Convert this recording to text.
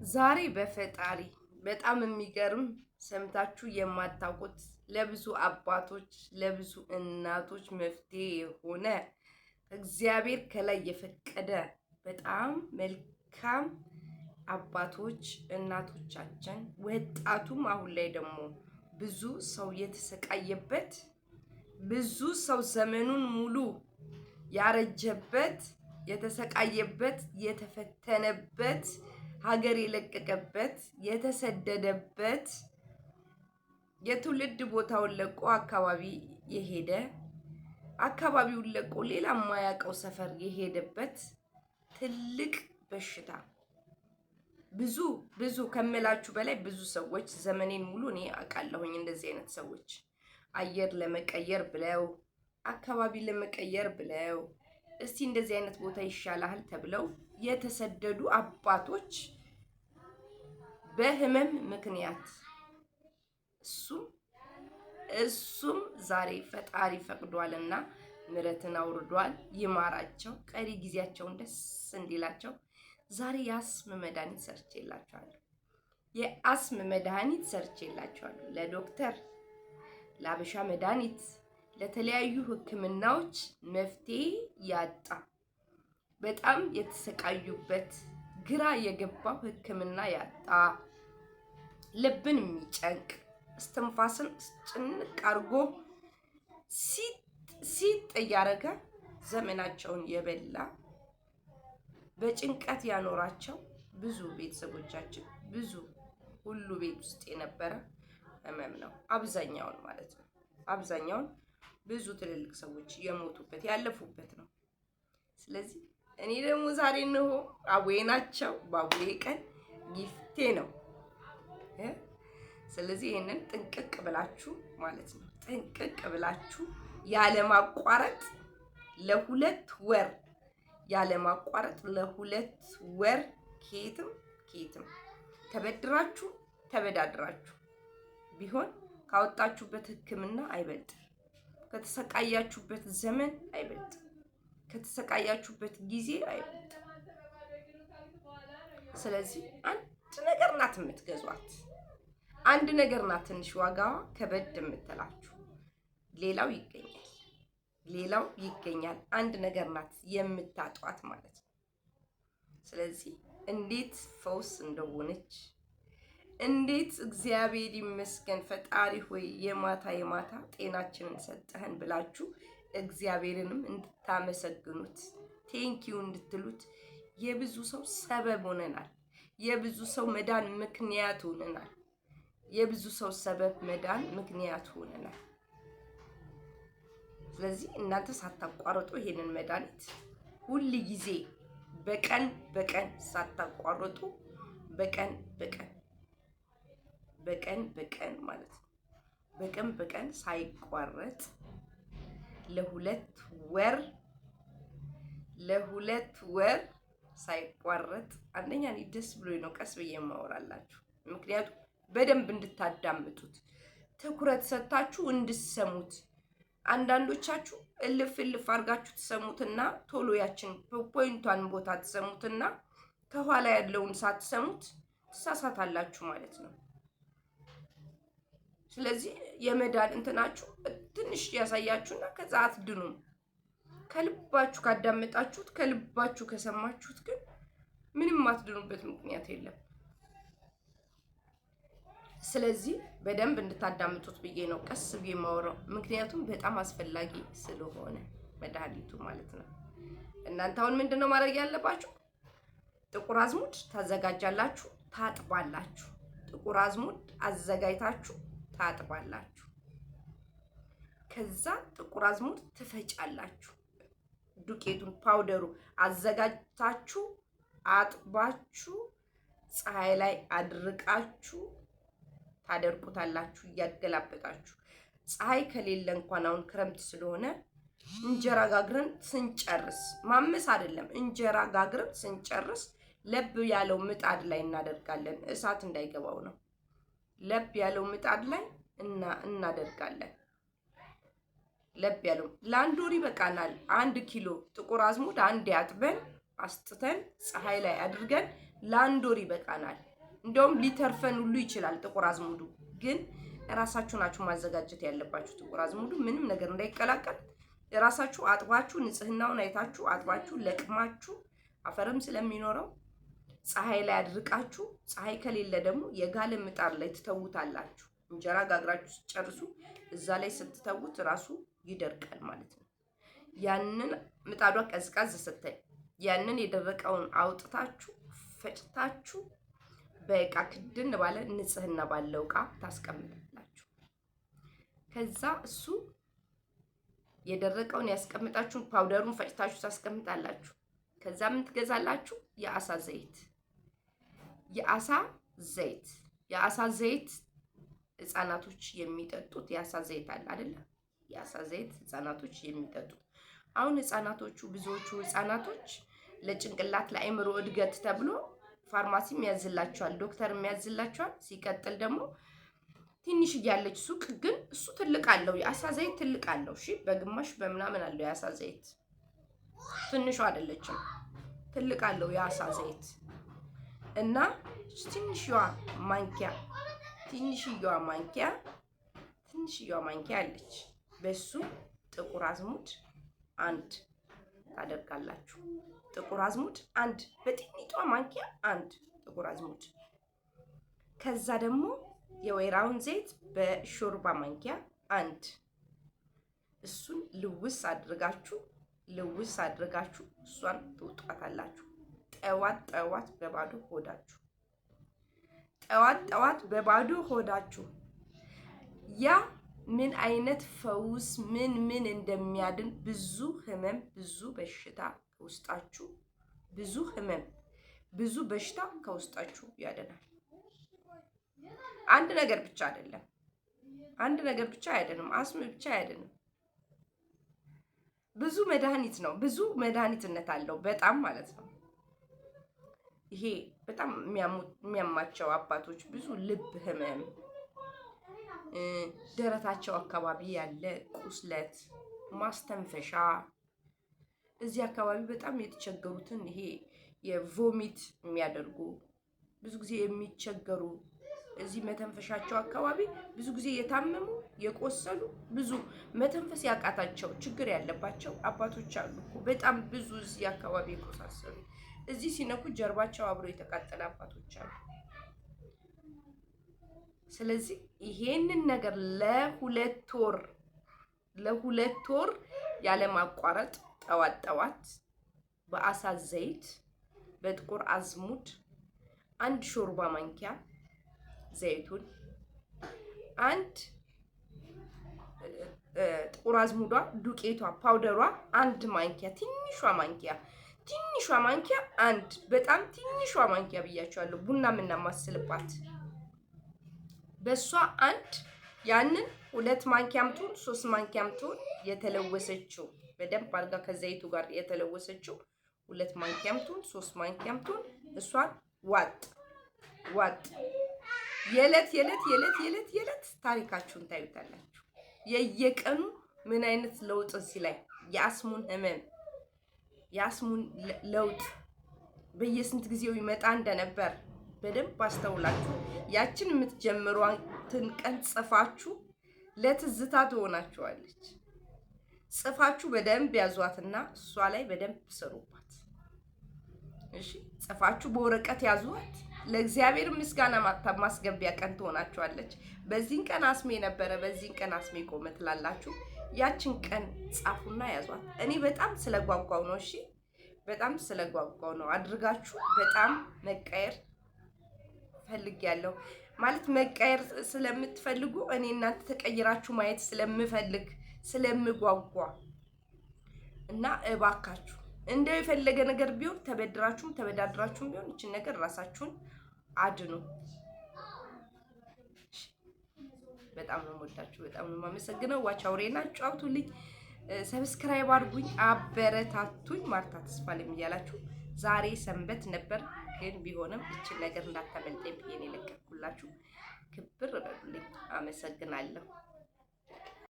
ዛሬ በፈጣሪ በጣም የሚገርም ሰምታችሁ የማታውቁት ለብዙ አባቶች ለብዙ እናቶች መፍትሄ የሆነ እግዚአብሔር ከላይ የፈቀደ በጣም መልካም አባቶች እናቶቻችን ወጣቱም አሁን ላይ ደግሞ ብዙ ሰው የተሰቃየበት ብዙ ሰው ዘመኑን ሙሉ ያረጀበት የተሰቃየበት የተፈተነበት ሀገር የለቀቀበት የተሰደደበት የትውልድ ቦታውን ለቆ አካባቢ የሄደ አካባቢውን ለቆ ሌላ የማያውቀው ሰፈር የሄደበት ትልቅ በሽታ ብዙ ከምላችሁ በላይ ብዙ ሰዎች ዘመኔን ሙሉ እኔ አውቃለሁኝ። እንደዚህ አይነት ሰዎች አየር ለመቀየር ብለው አካባቢ ለመቀየር ብለው እስቲ እንደዚህ አይነት ቦታ ይሻላል ተብለው የተሰደዱ አባቶች በህመም ምክንያት እሱም ዛሬ ፈጣሪ ፈቅዷልና ምሕረትን አውርዷል። ይማራቸው፣ ቀሪ ጊዜያቸውን ደስ እንዲላቸው ዛሬ የአስም መድኃኒት ሰርቼላቸዋለሁ። ለዶክተር ለአበሻ መድኃኒት ለተለያዩ ህክምናዎች መፍትሄ ያጣ በጣም የተሰቃዩበት ግራ የገባው ህክምና ያጣ ልብን የሚጨንቅ እስትንፋስን ጭንቅ አድርጎ ሲጥ እያደረገ ዘመናቸውን የበላ በጭንቀት ያኖራቸው ብዙ ቤተሰቦቻችን ብዙ ሁሉ ቤት ውስጥ የነበረ ህመም ነው። አብዛኛውን ማለት ነው። አብዛኛውን ብዙ ትልልቅ ሰዎች የሞቱበት ያለፉበት ነው። ስለዚህ እኔ ደግሞ ዛሬ ነው አቡዬ ናቸው። በአቡዬ ቀን ጊፍቴ ነው። ስለዚህ ይሄንን ጥንቅቅ ብላችሁ ማለት ነው ጥንቅቅ ብላችሁ ያለማቋረጥ ለሁለት ወር ከየትም ተበድራችሁ ተበዳድራችሁ ቢሆን ካወጣችሁበት ህክምና አይበልጥም። ከተሰቃያችሁበት ዘመን አይበልጥም። ከተሰቃያችሁበት ጊዜ አይበልጥም። ስለዚህ አንድ ነገር ናት የምትገዟት፣ አንድ ነገር ናት ትንሽ ዋጋዋ ከበድ የምትላችሁ። ሌላው ይገኛል። አንድ ነገር ናት የምታጧት ማለት ነው። ስለዚህ እንዴት ፈውስ እንደሆነች እንዴት እግዚአብሔር ይመስገን ፈጣሪ ሆይ የማታ ጤናችንን ሰጠህን ብላችሁ እግዚአብሔርንም እንድታመሰግኑት ቴንኪዩ እንድትሉት የብዙ ሰው ሰበብ ሆነናል። የብዙ ሰው መዳን ምክንያት ሆነናል። ስለዚህ እናንተ ሳታቋርጡ ይሄንን መድኃኒት ሁል ጊዜ በቀን ሳታቋርጡ በቀን ማለት ነው በቀን ሳይቋረጥ ለሁለት ወር ሳይቋረጥ አንደኛ እኔ ደስ ብሎኝ ነው ቀስ ብዬ የማወራላችሁ። ምክንያቱም በደንብ እንድታዳምጡት ትኩረት ሰጥታችሁ እንድትሰሙት። አንዳንዶቻችሁ እልፍ አድርጋችሁ ትሰሙትና ቶሎ ያችን ፖይንቷን ቦታ ትሰሙትና ከኋላ ያለውን ሳትሰሙት ትሳሳታላችሁ ማለት ነው። ስለዚህ የመዳን እንትናችሁ ትንሽ ያሳያችሁና ከዛ አትድኑም። ከልባችሁ ካዳመጣችሁት ከልባችሁ ከሰማችሁት ግን ምንም አትድኑበት ምክንያት የለም። ስለዚህ በደንብ እንድታዳምጡት ብዬ ነው ቀስ ብዬ የማወራው፣ ምክንያቱም በጣም አስፈላጊ ስለሆነ መድኃኒቱ ማለት ነው። እናንተ አሁን ምንድነው ማድረግ ያለባችሁ? ጥቁር አዝሙድ ታዘጋጃላችሁ፣ ታጥባላችሁ። ጥቁር አዝሙድ አዘጋጅታችሁ ታጥባላችሁ። ከዛ ጥቁር አዝሙድ ትፈጫላችሁ። ዱቄቱን ፓውደሩ አዘጋጅታችሁ አጥባችሁ ፀሐይ ላይ አድርቃችሁ ታደርቁታላችሁ እያገላበጣችሁ። ፀሐይ ከሌለ እንኳን አሁን ክረምት ስለሆነ እንጀራ ጋግረን ስንጨርስ ማመስ አይደለም፣ እንጀራ ጋግረን ስንጨርስ ለብ ያለው ምጣድ ላይ እናደርጋለን። እሳት እንዳይገባው ነው። ለብ ያለው ምጣድ ላይ እናደርጋለን። ለብ ያለው ለአንድ ወር ይበቃናል። 1 ኪሎ ጥቁር አዝሙድ አንድ ያጥበን አስጥተን ፀሐይ ላይ አድርገን ለአንድ ወር ይበቃናል። እንደውም ሊተርፈን ሁሉ ይችላል ጥቁር አዝሙዱ። ግን ራሳችሁ ናችሁ ማዘጋጀት ያለባችሁ። ጥቁር አዝሙዱ ምንም ነገር እንዳይቀላቀል ራሳችሁ አጥባችሁ ንጽህናውን አይታችሁ አጥባችሁ ለቅማችሁ፣ አፈርም ስለሚኖረው ፀሐይ ላይ አድርቃችሁ፣ ፀሐይ ከሌለ ደግሞ የጋለ ምጣድ ላይ ትተውታላችሁ። እንጀራ ጋግራችሁ ጨርሱ፣ እዛ ላይ ስትተውት ራሱ ይደርቃል ማለት ነው። ያንን ምጣዷ ቀዝቃዝ ስትል ያንን የደረቀውን አውጥታችሁ ፈጭታችሁ በእቃ ክድን ባለ ንጽህና ባለው እቃ ታስቀምጣላችሁ። ከዛ እሱ የደረቀውን ያስቀምጣችሁ፣ ፓውደሩን ፈጭታችሁ ታስቀምጣላችሁ። ከዛ ምን ትገዛላችሁ? የአሳ ዘይት። የአሳ ዘይት ህፃናቶች የሚጠጡት የአሳ ዘይት አለ አይደለ? የአሳ ዘይት ህፃናቶች የሚጠጡት። አሁን ህፃናቶቹ ብዙዎቹ ህፃናቶች ለጭንቅላት ለአእምሮ እድገት ተብሎ ፋርማሲ የሚያዝላቸዋል፣ ዶክተር የሚያዝላቸዋል። ሲቀጥል ደግሞ ትንሽ እያለች ሱቅ ግን እሱ ትልቅ አለው፣ የአሳ ዘይት ትልቅ አለው። እሺ በግማሽ በምናምን አለው የአሳ ዘይት፣ ትንሹ አይደለችም፣ ትልቅ አለው የአሳ ዘይት። እና ትንሽዋ ማንኪያ አለች። በሱ ጥቁር አዝሙድ አንድ ታደርጋላችሁ። ጥቁር አዝሙድ አንድ፣ በጥቂቷ ማንኪያ አንድ ጥቁር አዝሙድ። ከዛ ደግሞ የወይራውን ዘይት በሾርባ ማንኪያ አንድ። እሱን ልውስ አድርጋችሁ እሷን ትውጧታላችሁ። ጠዋት በባዶ ሆዳችሁ ያ ምን አይነት ፈውስ ምን እንደሚያድን ብዙ ህመም፣ ብዙ በሽታ ከውስጣችሁ ብዙ በሽታ ከውስጣችሁ ያድናል። አንድ ነገር ብቻ አይደለም፣ አስም ብቻ አይደለም። ብዙ መድኃኒት ነው፣ ብዙ መድኃኒትነት አለው በጣም ማለት ነው። ይሄ በጣም የሚያማቸው አባቶች ብዙ ልብ ህመም፣ ደረታቸው አካባቢ ያለ ቁስለት፣ ማስተንፈሻ፣ እዚህ አካባቢ በጣም የተቸገሩትን ይሄ የቮሚት የሚያደርጉ ብዙ ጊዜ የሚቸገሩ እዚህ መተንፈሻቸው አካባቢ ብዙ ጊዜ የታመሙ የቆሰሉ ብዙ መተንፈስ ያቃታቸው ችግር ያለባቸው አባቶች አሉ እኮ በጣም ብዙ እዚህ አካባቢ የቆሳሰሉ እዚህ ሲነኩ ጀርባቸው አብሮ የተቃጠለ አባቶች አሉ። ስለዚህ ይሄንን ነገር ለሁለት ወር ያለማቋረጥ ጠዋት በአሳ ዘይት በጥቁር አዝሙድ አንድ ሾርባ ማንኪያ ዘይቱን አንድ ጥቁር አዝሙዷ ዱቄቷ ፓውደሯ አንድ ማንኪያ ትንሿ ማንኪያ አንድ በጣም ትንሿ ማንኪያ ብያቸዋለሁ። ቡና የምናማስልባት በሷ አንድ ያንን 2 ማንኪያም ትሁን 3 ማንኪያም ትሁን የተለወሰችው በደንብ አድርጋ ከዘይቱ ጋር የተለወሰችው 2 ማንኪያም ትሁን 3 ማንኪያም ትሁን እሷን ዋጥ የዕለት ታሪካችሁን ታዩታላችሁ። የየቀኑ ምን አይነት ለውጥ እዚህ ላይ የአስሙን ህመም የአስሙን ለውጥ በየስንት ጊዜው ይመጣ እንደነበር በደንብ አስተውላችሁ ያችን የምትጀምሯትን ቀን ጽፋችሁ ለትዝታ ትሆናችኋለች። ጽፋችሁ በደንብ ያዟትና እሷ ላይ በደንብ ስሩባት። እሺ ጽፋችሁ በወረቀት ያዟት። ለእግዚአብሔር ምስጋና ማስገቢያ ቀን ትሆናችኋለች። በዚህን ቀን አስሜ ነበረ፣ በዚህን ቀን አስሜ ቆመ ትላላችሁ። ያችን ቀን ጻፉና ያዟት። እኔ በጣም ስለጓጓው ነው። እሺ በጣም ስለጓጓው ነው አድርጋችሁ በጣም መቀየር ፈልጊያለሁ። ማለት መቀየር ስለምትፈልጉ እኔ እናንተ ተቀይራችሁ ማየት ስለምጓጓ እና እባካችሁ እንደው የፈለገ ነገር ቢሆን ተበድራችሁም ተበዳድራችሁም ቢሆን እቺን ነገር ራሳችሁን አድኑ። በጣም ነው የምወዳችሁ፣ በጣም ነው የማመሰግነው። ዋቻውሬና ጫውቱልኝ፣ ሰብስክራይብ አድርጉኝ፣ አበረታቱኝ። ማርታ ተስፋለም እያላችሁ ዛሬ ሰንበት ነበር፣ ግን ቢሆንም እቺን ነገር እንዳታመልጠኝ ብዬ ነው የለቀኩላችሁ። ክብር በሉልኝ። አመሰግናለሁ።